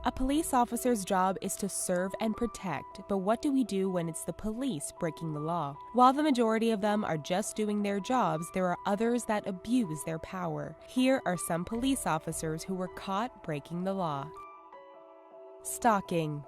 A police officer's job is to serve and protect, but what do we do when it's the police breaking the law? While the majority of them are just doing their jobs, there are others that abuse their power. Here are some police officers who were caught breaking the law. Stalking.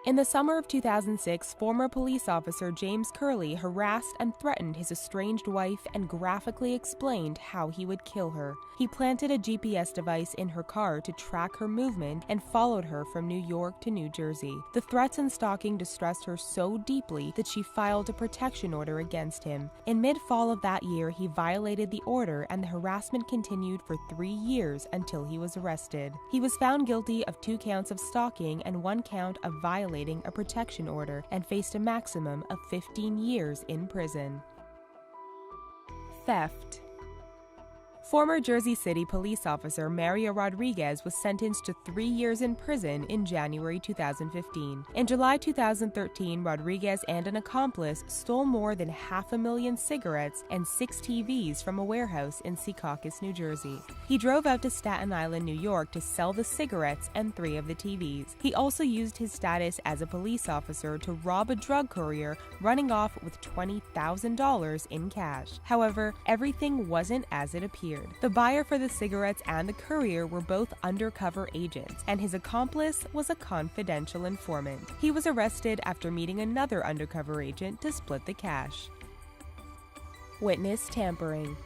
In the summer of 2006, former police officer James Curley harassed and threatened his estranged wife and graphically explained how he would kill her. He planted a GPS device in her car to track her movement and followed her from New York to New Jersey. The threats and stalking distressed her so deeply that she filed a protection order against him. In mid-fall of that year, he violated the order and the harassment continued for 3 years until he was arrested. He was found guilty of 2 counts of stalking and 1 count of violating a protection order and faced a maximum of 15 years in prison. Theft. Former Jersey City police officer Mario Rodriguez was sentenced to 3 years in prison in January 2015. In July 2013, Rodriguez and an accomplice stole more than 500,000 cigarettes and 6 TVs from a warehouse in Secaucus, New Jersey. He drove out to Staten Island, New York to sell the cigarettes and 3 of the TVs. He also used his status as a police officer to rob a drug courier, running off with $20,000 in cash. However, everything wasn't as it appeared. The buyer for the cigarettes and the courier were both undercover agents, and his accomplice was a confidential informant. He was arrested after meeting another undercover agent to split the cash. Witness tampering.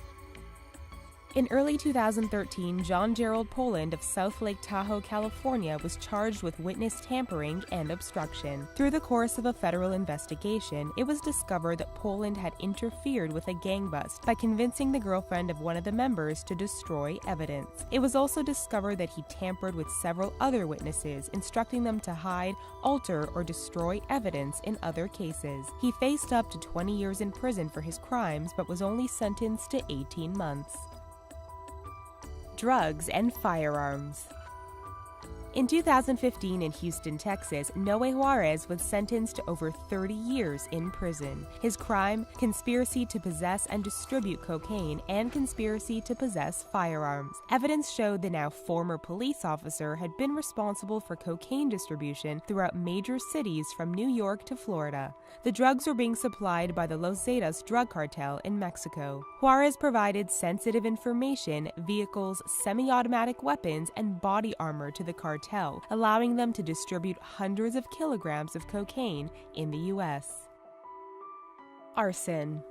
In early 2013, John Gerald Poland of South Lake Tahoe, California, was charged with witness tampering and obstruction. Through the course of a federal investigation, it was discovered that Poland had interfered with a gang bust by convincing the girlfriend of one of the members to destroy evidence. It was also discovered that he tampered with several other witnesses, instructing them to hide, alter, or destroy evidence in other cases. He faced up to 20 years in prison for his crimes, but was only sentenced to 18 months. Drugs and firearms. In 2015 in Houston, Texas, Noe Juarez was sentenced to over 30 years in prison. His crime: conspiracy to possess and distribute cocaine and conspiracy to possess firearms. Evidence showed the now former police officer had been responsible for cocaine distribution throughout major cities from New York to Florida. The drugs were being supplied by the Los Zetas drug cartel in Mexico. Juarez provided sensitive information, vehicles, semi-automatic weapons, and body armor to the cartel, allowing them to distribute hundreds of kilograms of cocaine in the U.S. Arson.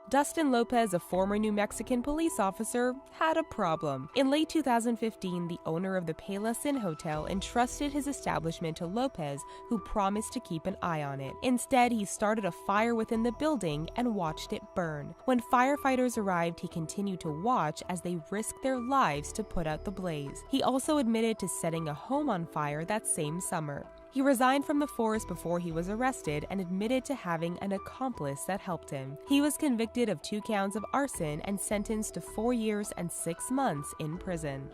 Dustin Lopez, a former New Mexican police officer, had a problem. In late 2015, the owner of the Palos Inn Hotel entrusted his establishment to Lopez, who promised to keep an eye on it. Instead, he started a fire within the building and watched it burn. When firefighters arrived, he continued to watch as they risked their lives to put out the blaze. He also admitted to setting a home on fire that same summer. He resigned from the force before he was arrested and admitted to having an accomplice that helped him. He was convicted of 2 counts of arson and sentenced to 4 years and 6 months in prison.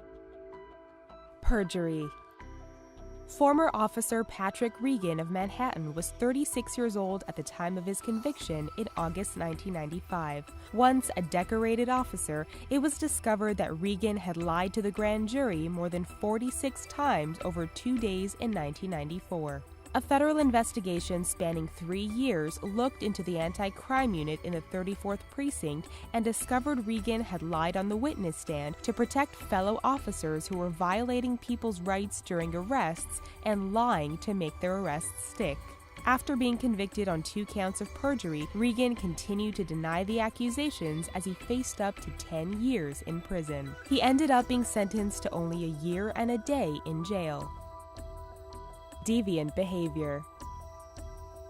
Perjury. Former officer Patrick Regan of Manhattan was 36 years old at the time of his conviction in August 1995. Once a decorated officer, it was discovered that Regan had lied to the grand jury more than 46 times over 2 days in 1994. A federal investigation spanning 3 years looked into the anti-crime unit in the 34th Precinct and discovered Regan had lied on the witness stand to protect fellow officers who were violating people's rights during arrests and lying to make their arrests stick. After being convicted on 2 counts of perjury, Regan continued to deny the accusations as he faced up to 10 years in prison. He ended up being sentenced to only a year and a day in jail. Deviant behavior.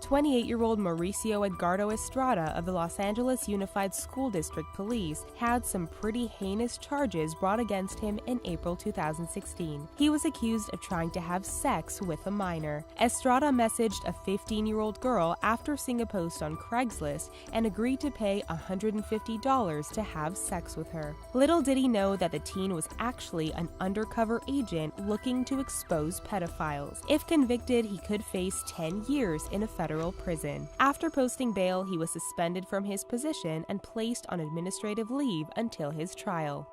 28-year-old Mauricio Edgardo Estrada of the Los Angeles Unified School District Police had some pretty heinous charges brought against him in April 2016. He was accused of trying to have sex with a minor. Estrada messaged a 15-year-old girl after seeing a post on Craigslist and agreed to pay $150 to have sex with her. Little did he know that the teen was actually an undercover agent looking to expose pedophiles. If convicted, he could face 10 years in a federal prison. After posting bail, he was suspended from his position and placed on administrative leave until his trial.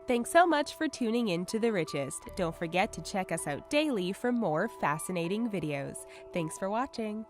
Thanks so much for tuning in to The Richest. Don't forget to check us out daily for more fascinating videos. Thanks for watching.